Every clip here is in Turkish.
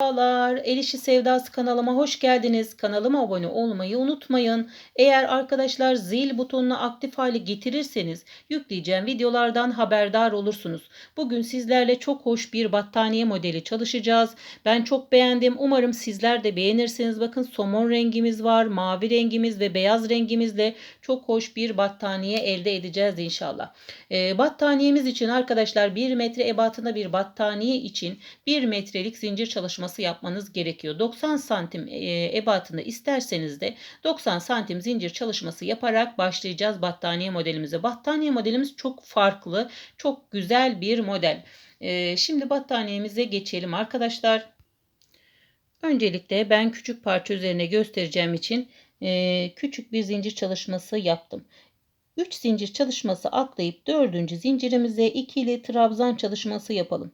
Merhabalar, El İşi Sevdası kanalıma hoş geldiniz. Kanalıma abone olmayı unutmayın. Eğer arkadaşlar zil butonunu aktif hale getirirseniz yükleyeceğim videolardan haberdar olursunuz. Bugün sizlerle çok hoş bir battaniye modeli çalışacağız. Ben çok beğendim. Umarım sizler de beğenirsiniz. Bakın somon rengimiz var, mavi rengimiz ve beyaz rengimizle çok hoş bir battaniye elde edeceğiz inşallah. Battaniyemiz için arkadaşlar 1 metre ebatında bir battaniye için 1 metrelik zincir çalışması yapmanız gerekiyor. 90 santim ebatında isterseniz de 90 santim zincir çalışması yaparak başlayacağız battaniye modelimize. Battaniye modelimiz çok farklı, çok güzel bir model. Şimdi battaniyemize geçelim arkadaşlar. Öncelikle ben küçük parça üzerine göstereceğim için küçük bir zincir çalışması yaptım. 3 zincir çalışması atlayıp 4. zincirimize ikili trabzan çalışması yapalım.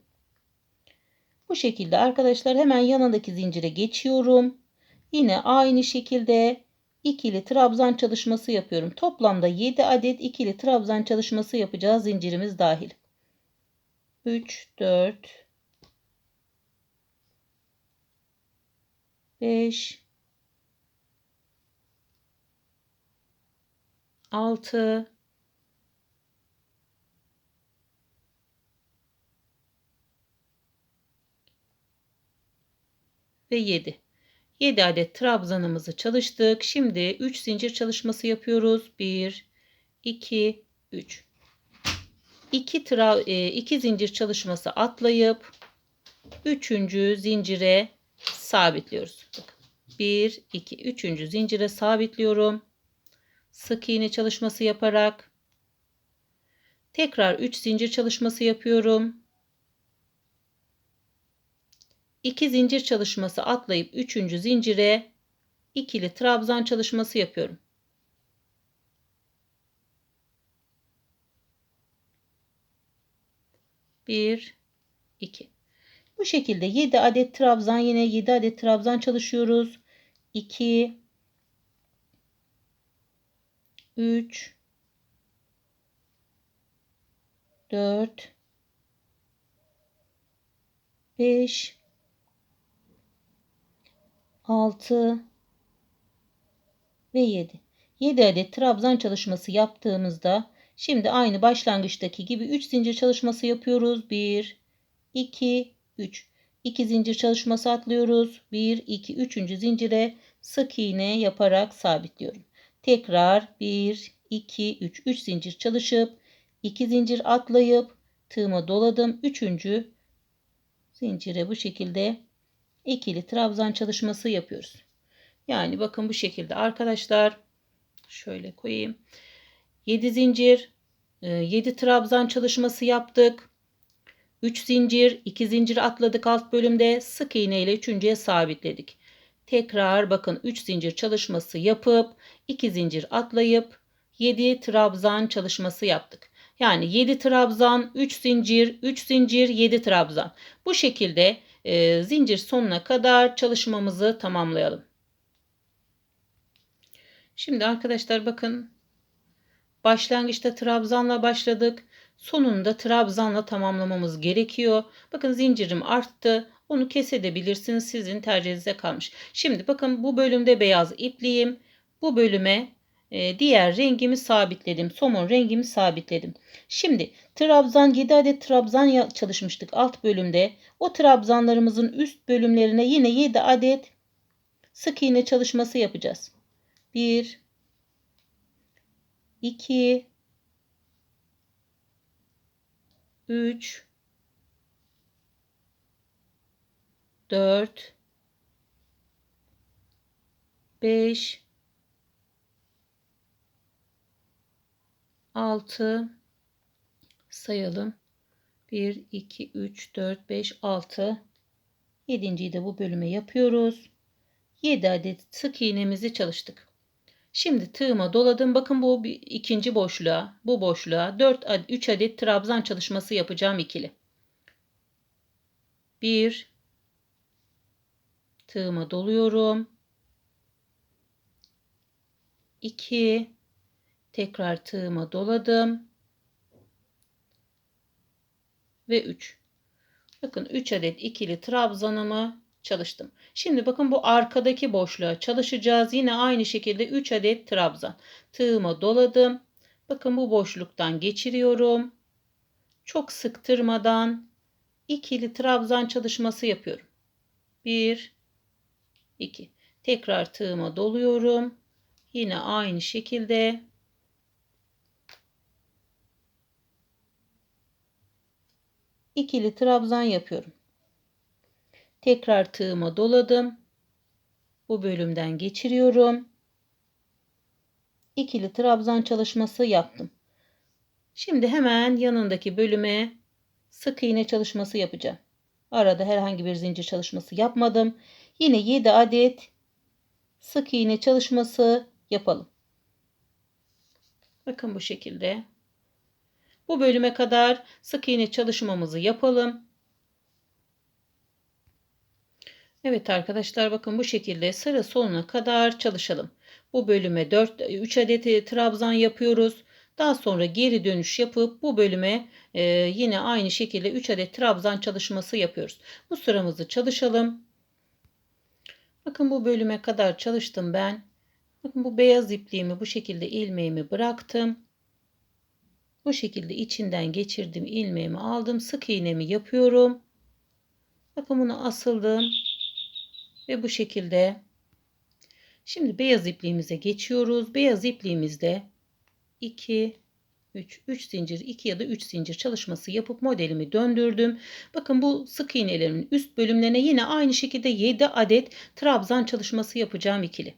Bu şekilde arkadaşlar hemen yanındaki zincire geçiyorum. Yine aynı şekilde ikili trabzan çalışması yapıyorum. Toplamda 7 adet ikili trabzan çalışması yapacağız zincirimiz dahil. 3, 4, 5, 6, 7. 7 adet trabzanımızı çalıştık. Şimdi 3 zincir çalışması yapıyoruz. 1, 2, 3. 2 zincir çalışması atlayıp 3. zincire sabitliyoruz. Bakın. 1, 2, 3. zincire sabitliyorum. Sık iğne çalışması yaparak tekrar 3 zincir çalışması yapıyorum. 2 zincir çalışması atlayıp 3. zincire ikili trabzan çalışması yapıyorum. Bir, 2. Bu şekilde 7 adet trabzan, yine 7 adet trabzan çalışıyoruz. 2, 3, 4, 5, 6 ve 7. 7 adet trabzan çalışması yaptığımızda şimdi aynı başlangıçtaki gibi 3 zincir çalışması yapıyoruz. 1, 2, 3. 2 zincir çalışması atlıyoruz. 1, 2, 3. zincire sık iğne yaparak sabitliyorum. Tekrar 1, 2, 3. 3 zincir çalışıp 2 zincir atlayıp tığıma doladım. 3. zincire bu şekilde ikili trabzan çalışması yapıyoruz. Yani bakın bu şekilde arkadaşlar, şöyle koyayım. 7 zincir, 7 trabzan çalışması yaptık. 3 zincir, 2 zincir atladık alt bölümde. Sık iğne ile 3.'ye sabitledik. Tekrar bakın 3 zincir çalışması yapıp 2 zincir atlayıp 7 trabzan çalışması yaptık. Yani 7 trabzan, 3 zincir, 3 zincir, 7 trabzan. Bu şekilde zincir sonuna kadar çalışmamızı tamamlayalım. Şimdi arkadaşlar bakın, başlangıçta trabzanla başladık. Sonunda trabzanla tamamlamamız gerekiyor. Bakın zincirim arttı. Onu kesebilirsiniz. Sizin tercihinize kalmış. Şimdi bakın bu bölümde beyaz ipliğim. Bu bölüme diğer rengimi sabitledim. Somon rengimi sabitledim. Şimdi trabzan 7 adet trabzan çalışmıştık alt bölümde. O trabzanlarımızın üst bölümlerine yine 7 adet sık iğne çalışması yapacağız. 1, 2, 3, 4, 5, 6, sayalım. 1, 2, 3, 4, 5, 6. 7.'yi de bu bölüme yapıyoruz. 7 adet sık iğnemizi çalıştık. Şimdi tığıma doladım. Bakın bu ikinci boşluğa, bu boşluğa 3 adet trabzan çalışması yapacağım ikili. 1, tığıma doluyorum. 2, tekrar tığıma doladım. Ve 3. Bakın 3 adet ikili trabzanımı çalıştım. Şimdi bakın bu arkadaki boşluğa çalışacağız. Yine aynı şekilde 3 adet trabzan. Tığıma doladım. Bakın bu boşluktan geçiriyorum. Çok sıktırmadan ikili trabzan çalışması yapıyorum. 1, 2. Tekrar tığıma doluyorum. Yine aynı şekilde ikili trabzan yapıyorum. Tekrar tığıma doladım. Bu bölümden geçiriyorum. İkili trabzan çalışması yaptım. Şimdi hemen yanındaki bölüme sık iğne çalışması yapacağım. Arada herhangi bir zincir çalışması yapmadım. Yine 7 adet sık iğne çalışması yapalım. Bakın bu şekilde. Bu bölüme kadar sık iğne çalışmamızı yapalım. Evet arkadaşlar, bakın bu şekilde sıra sonuna kadar çalışalım. Bu bölüme 3 adet trabzan yapıyoruz. Daha sonra geri dönüş yapıp bu bölüme yine aynı şekilde 3 adet trabzan çalışması yapıyoruz. Bu sıramızı çalışalım. Bakın bu bölüme kadar çalıştım ben. Bakın bu beyaz ipliğimi bu şekilde ilmeğimi bıraktım. Bu şekilde içinden geçirdim, ilmeğimi aldım. Sık iğnemi yapıyorum. Bakın bunu asıldım. Ve bu şekilde. Şimdi beyaz ipliğimize geçiyoruz. Beyaz ipliğimizde 2, 3 zincir, 2 ya da 3 zincir çalışması yapıp modelimi döndürdüm. Bakın bu sık iğnelerimin üst bölümlerine yine aynı şekilde 7 adet trabzan çalışması yapacağım ikili.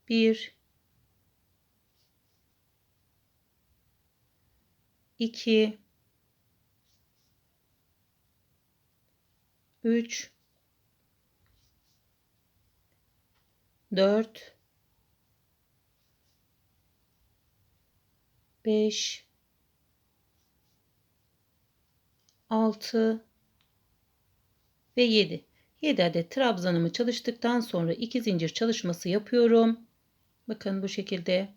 1, 2, 3, 4, 5, 6 ve 7. 7 adet trabzanımı çalıştıktan sonra 2 zincir çalışması yapıyorum. Bakın bu şekilde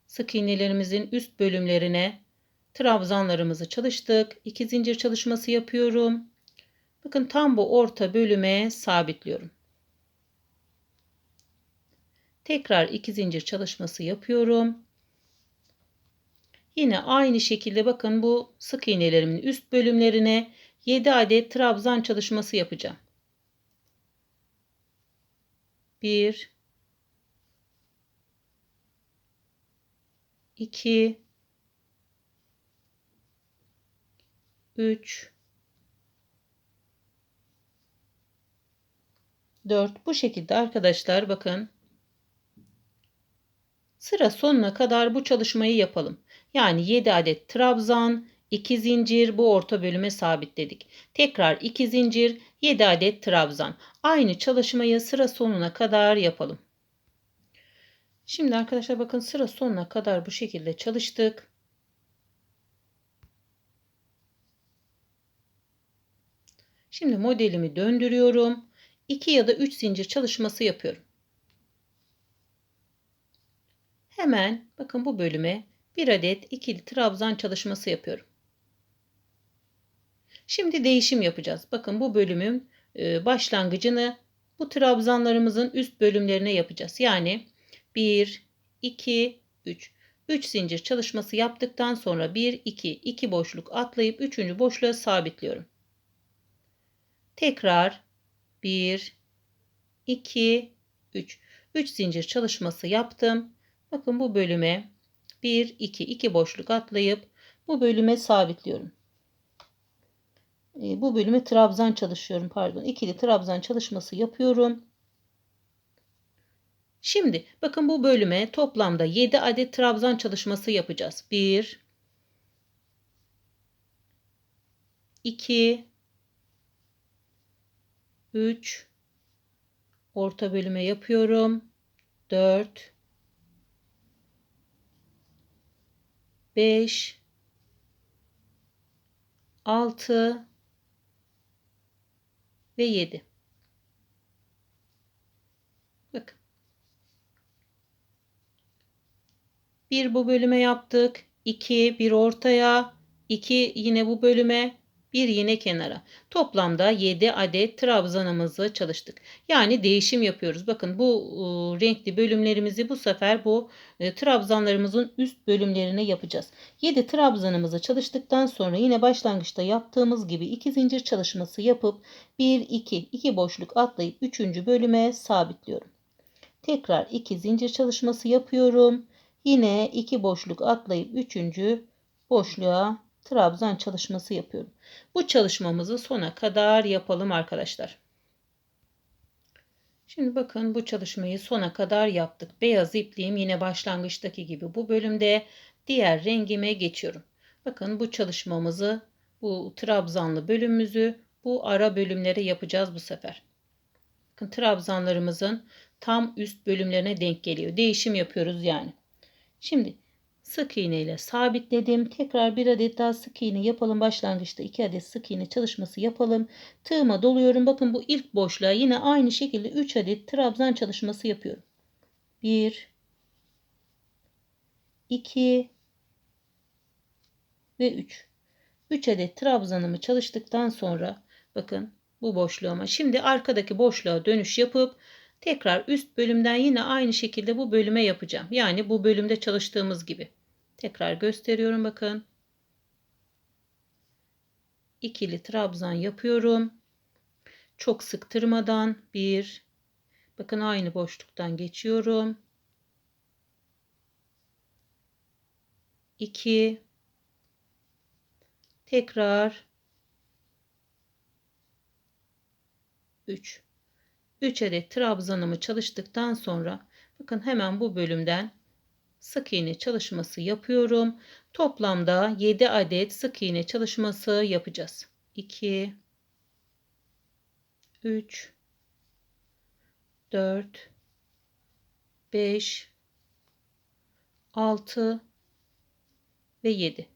sık iğnelerimizin üst bölümlerine trabzanlarımızı çalıştık. 2 zincir çalışması yapıyorum. Bakın tam bu orta bölüme sabitliyorum. Tekrar 2 zincir çalışması yapıyorum. Yine aynı şekilde bakın bu sık iğnelerimin üst bölümlerine 7 adet trabzan çalışması yapacağım. 1, 2, 3, 4. Bu şekilde arkadaşlar bakın. Sıra sonuna kadar bu çalışmayı yapalım. Yani 7 adet trabzan, 2 zincir, bu orta bölüme sabitledik. Tekrar 2 zincir, 7 adet trabzan. Aynı çalışmayı sıra sonuna kadar yapalım. Şimdi arkadaşlar bakın sıra sonuna kadar bu şekilde çalıştık. Şimdi modelimi döndürüyorum. 2 ya da 3 zincir çalışması yapıyorum. Hemen bakın bu bölüme bir adet ikili trabzan çalışması yapıyorum. Şimdi değişim yapacağız. Bakın bu bölümün başlangıcını bu trabzanlarımızın üst bölümlerine yapacağız. Yani 1, 2, 3. 3 zincir çalışması yaptıktan sonra 1, 2 boşluk atlayıp 3. boşluğa sabitliyorum. Tekrar 1, 2, 3. 3 zincir çalışması yaptım. Bakın bu bölüme 1, 2 boşluk atlayıp bu bölüme sabitliyorum. Bu bölüme trabzan çalışıyorum. Pardon. İkili trabzan çalışması yapıyorum. Şimdi bakın bu bölüme toplamda 7 adet trabzan çalışması yapacağız. 1, 2, 3, orta bölüme yapıyorum. 4, 5, 6 ve 7. Bakın. Bir bu bölüme yaptık. 2 bir ortaya. 2 yine bu bölüme. Bir yine kenara. Toplamda 7 adet trabzanımızı çalıştık. Yani değişim yapıyoruz. Bakın bu renkli bölümlerimizi bu sefer bu trabzanlarımızın üst bölümlerine yapacağız. 7 trabzanımızı çalıştıktan sonra yine başlangıçta yaptığımız gibi 2 zincir çalışması yapıp 1 2 boşluk atlayıp 3. bölüme sabitliyorum. Tekrar 2 zincir çalışması yapıyorum. Yine 2 boşluk atlayıp 3. boşluğa trabzan çalışması yapıyorum. Bu çalışmamızı sona kadar yapalım arkadaşlar. Şimdi bakın bu çalışmayı sona kadar yaptık. Beyaz ipliğim yine başlangıçtaki gibi bu bölümde, diğer rengime geçiyorum. Bakın bu çalışmamızı, bu trabzanlı bölümümüzü bu ara bölümlere yapacağız bu sefer. Bakın trabzanlarımızın tam üst bölümlerine denk geliyor. Değişim yapıyoruz yani. Şimdi sık iğne ile sabitledim. Tekrar bir adet daha sık iğne yapalım. Başlangıçta 2 adet sık iğne çalışması yapalım. Tığıma doluyorum. Bakın bu ilk boşluğa yine aynı şekilde 3 adet trabzan çalışması yapıyorum. 1 2 ve 3. 3 adet trabzanımı çalıştıktan sonra bakın bu boşluğuma, şimdi arkadaki boşluğa dönüş yapıp tekrar üst bölümden yine aynı şekilde bu bölüme yapacağım. Yani bu bölümde çalıştığımız gibi. Tekrar gösteriyorum bakın. İkili trabzan yapıyorum. Çok sıktırmadan bir, bakın aynı boşluktan geçiyorum. 2, tekrar 3. 3 adet trabzanımı çalıştıktan sonra bakın hemen bu bölümden sık iğne çalışması yapıyorum. Toplamda 7 adet sık iğne çalışması yapacağız. 2 3 4 5 6 ve 7.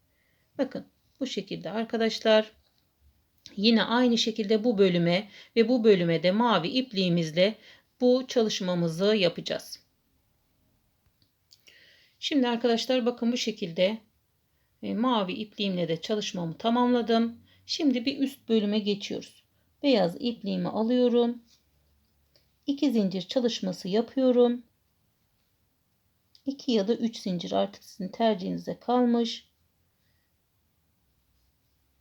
Bakın bu şekilde arkadaşlar. Yine aynı şekilde bu bölüme ve bu bölüme de mavi ipliğimizle bu çalışmamızı yapacağız. Şimdi arkadaşlar bakın bu şekilde mavi ipliğimle de çalışmamı tamamladım. Şimdi bir üst bölüme geçiyoruz. Beyaz ipliğimi alıyorum. 2 zincir çalışması yapıyorum. 2 ya da 3 zincir artık sizin tercihinize kalmış.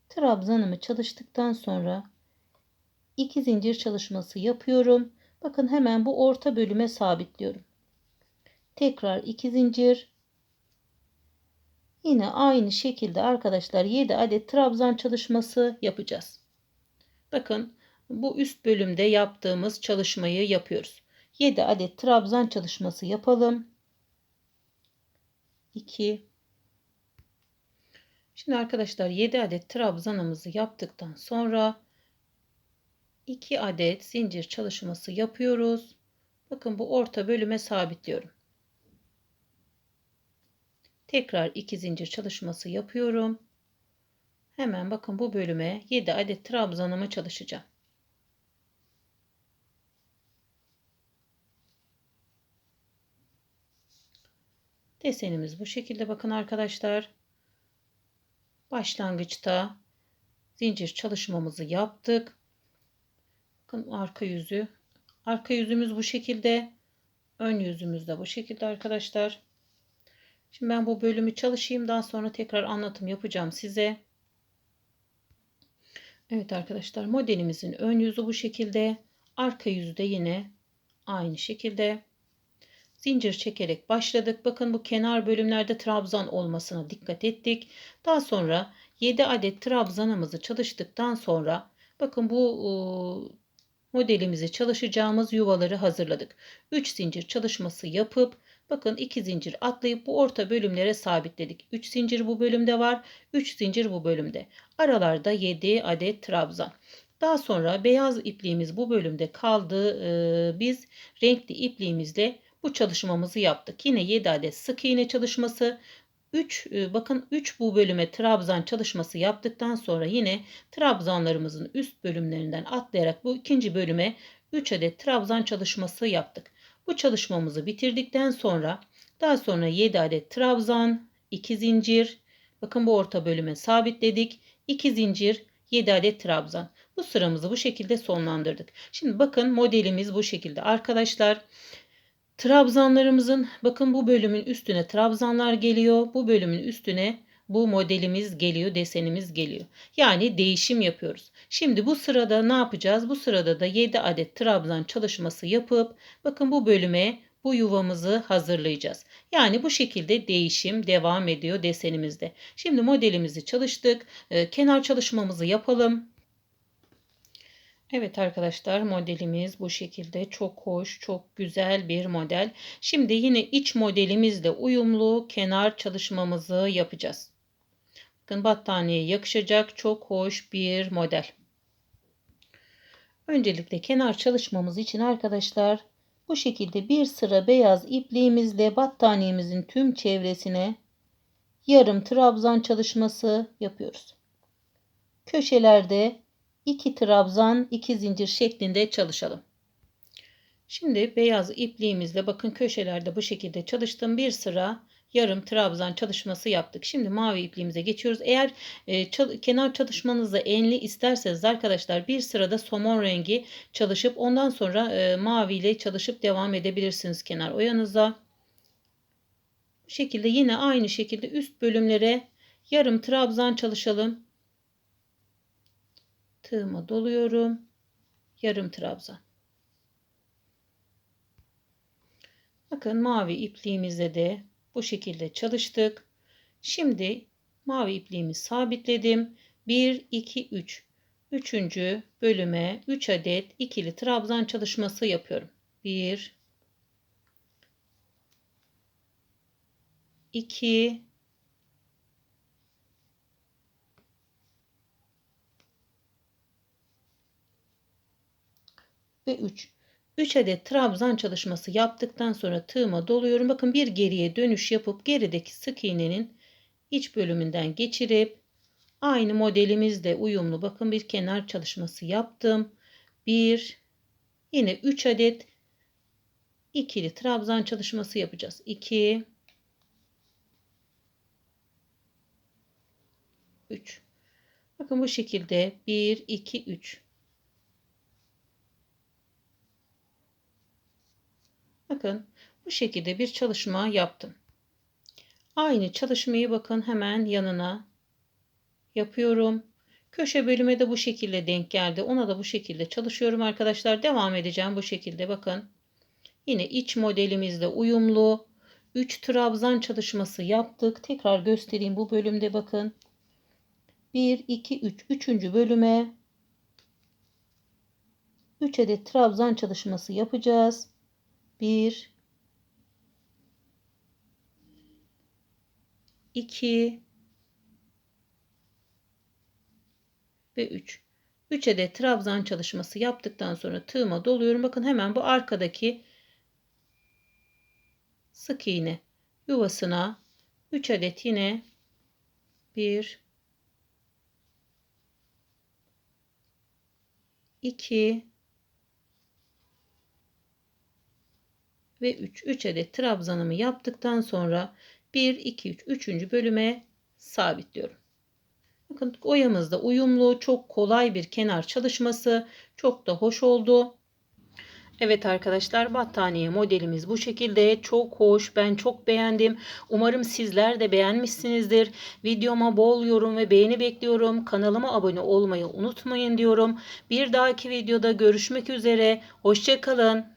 Trabzanımı çalıştıktan sonra 2 zincir çalışması yapıyorum. Bakın hemen bu orta bölüme sabitliyorum. Tekrar 2 zincir. Yine aynı şekilde arkadaşlar 7 adet trabzan çalışması yapacağız. Bakın bu üst bölümde yaptığımız çalışmayı yapıyoruz. 7 adet trabzan çalışması yapalım. 2. Şimdi arkadaşlar 7 adet trabzanımızı yaptıktan sonra 2 adet zincir çalışması yapıyoruz. Bakın bu orta bölüme sabitliyorum. Tekrar 2 zincir çalışması yapıyorum. Hemen bakın bu bölüme 7 adet trabzanımı çalışacağım. Desenimiz bu şekilde bakın arkadaşlar. Başlangıçta zincir çalışmamızı yaptık. Bakın arka yüzü. Arka yüzümüz bu şekilde. Ön yüzümüz de bu şekilde arkadaşlar. Şimdi ben bu bölümü çalışayım. Daha sonra tekrar anlatım yapacağım size. Evet arkadaşlar, modelimizin ön yüzü bu şekilde. Arka yüzü de yine aynı şekilde. Zincir çekerek başladık. Bakın bu kenar bölümlerde trabzan olmasına dikkat ettik. Daha sonra 7 adet trabzanımızı çalıştıktan sonra bakın bu modelimizi çalışacağımız yuvaları hazırladık. 3 zincir çalışması yapıp bakın 2 zincir atlayıp bu orta bölümlere sabitledik. 3 zincir bu bölümde var. 3 zincir bu bölümde. Aralarda 7 adet trabzan. Daha sonra beyaz ipliğimiz bu bölümde kaldı. Biz renkli ipliğimizle bu çalışmamızı yaptık. Yine 7 adet sık iğne çalışması. 3 bakın 3 bu bölüme trabzan çalışması yaptıktan sonra yine trabzanlarımızın üst bölümlerinden atlayarak bu ikinci bölüme 3 adet trabzan çalışması yaptık. Bu çalışmamızı bitirdikten sonra daha sonra 7 adet trabzan, 2 zincir, bakın bu orta bölüme sabitledik. 2 zincir, 7 adet trabzan. Bu sıramızı bu şekilde sonlandırdık. Şimdi bakın modelimiz bu şekilde. Arkadaşlar trabzanlarımızın bakın bu bölümün üstüne trabzanlar geliyor. Bu bölümün üstüne bu modelimiz geliyor, desenimiz geliyor. Yani değişim yapıyoruz. Şimdi bu sırada ne yapacağız? Bu sırada da 7 adet trabzan çalışması yapıp bakın bu bölüme bu yuvamızı hazırlayacağız. Yani bu şekilde değişim devam ediyor desenimizde. Şimdi modelimizi çalıştık. Kenar çalışmamızı yapalım. Evet arkadaşlar modelimiz bu şekilde çok hoş, çok güzel bir model. Şimdi yine iç modelimizle uyumlu kenar çalışmamızı yapacağız. Bakın battaniyeye yakışacak çok hoş bir model. Öncelikle kenar çalışmamız için arkadaşlar bu şekilde bir sıra beyaz ipliğimizle battaniyemizin tüm çevresine yarım trabzan çalışması yapıyoruz. Köşelerde 2 trabzan 2 zincir şeklinde çalışalım. Şimdi beyaz ipliğimizle bakın köşelerde bu şekilde çalıştım. Bir sıra yarım trabzan çalışması yaptık. Şimdi mavi ipliğimize geçiyoruz. Eğer kenar çalışmanızı enli isterseniz arkadaşlar bir sırada somon rengi çalışıp ondan sonra mavi ile çalışıp devam edebilirsiniz kenar oyanıza. Bu şekilde yine aynı şekilde üst bölümlere yarım trabzan çalışalım. Tığıma doluyorum. Yarım trabzan. Bakın mavi ipliğimizde de bu şekilde çalıştık. Şimdi mavi ipliğimi sabitledim. 1, 2, 3. Üçüncü bölüme 3 adet ikili trabzan çalışması yapıyorum. 1, 2, 3. 3 adet trabzan çalışması yaptıktan sonra tığıma doluyorum. Bakın bir geriye dönüş yapıp gerideki sık iğnenin iç bölümünden geçirip aynı modelimizle uyumlu bakın bir kenar çalışması yaptım. 1, yine 3 adet ikili trabzan çalışması yapacağız. 2, 3. Bakın bu şekilde 1, 2, 3. Bakın bu şekilde bir çalışma yaptım. Aynı çalışmayı bakın hemen yanına yapıyorum. Köşe bölüme de bu şekilde denk geldi. Ona da bu şekilde çalışıyorum arkadaşlar. Devam edeceğim bu şekilde bakın. Yine iç modelimizle uyumlu 3 trabzan çalışması yaptık. Tekrar göstereyim bu bölümde bakın. 1, 2, 3. Üçüncü bölüme 3 adet trabzan çalışması yapacağız. 1, 2 ve 3. 3 adet trabzan çalışması yaptıktan sonra tığıma doluyorum. Bakın hemen bu arkadaki sık iğne yuvasına 3 adet yine 1, 2 ve 3. 3 adet trabzanımı yaptıktan sonra 1, 2, 3. 3. bölüme sabitliyorum. Bakın oyamızda uyumlu, çok kolay bir kenar çalışması. Çok da hoş oldu. Evet arkadaşlar battaniye modelimiz bu şekilde. Çok hoş. Ben çok beğendim. Umarım sizler de beğenmişsinizdir. Videoma bol yorum ve beğeni bekliyorum. Kanalıma abone olmayı unutmayın diyorum. Bir dahaki videoda görüşmek üzere. Hoşça kalın.